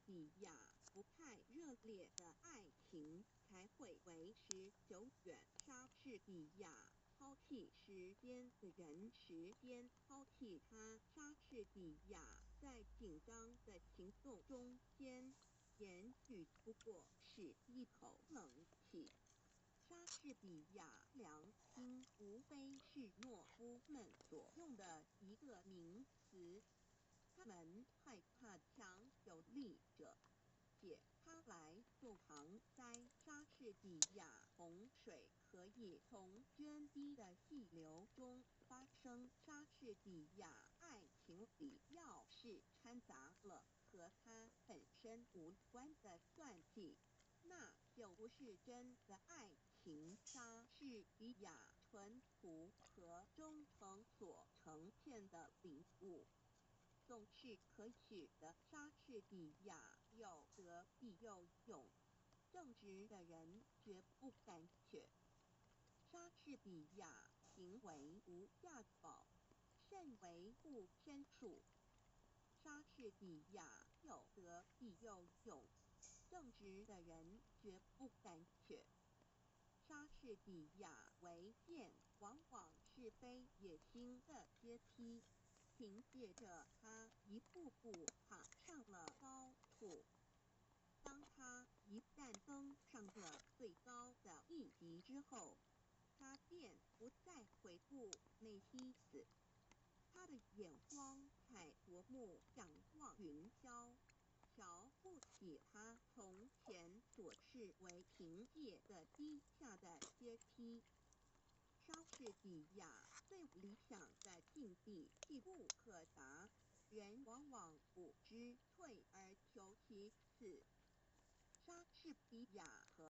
比亚不太热烈的爱情才会维持久远。莎士比亚抛弃时间的人，时间抛弃他。莎士比亚在紧张的行动中间，言语不过是一口冷气。莎士比亚良心无非是懦夫们所用的一个名词，他们害怕强有力者借它来做搪塞。莎士比亚洪水可以从涓滴的细流中发生，莎士比亚爱情里要是掺杂了和他本身无关的算计，那就不是真的爱情。莎士比亚淳朴和忠诚所呈现的领悟，总是可取的。莎士比亚有德必有勇，正直的人绝不胆怯。莎士比亚行为无价宝，甚为不申数。莎士比亚有德必有勇，正直的人绝不胆怯。莎士比亚为剑往往是非野心的阶梯，凭借着他一步步爬上了高处。当他一旦登上了最高的一级之后，他便不再回顾那梯子，他的眼光才夺目仰望云霄，瞧不起他从前所视为凭借的低下的阶梯。莎士比亚最理想的境地既不可达，人往往不知退而求其次。莎士比亚和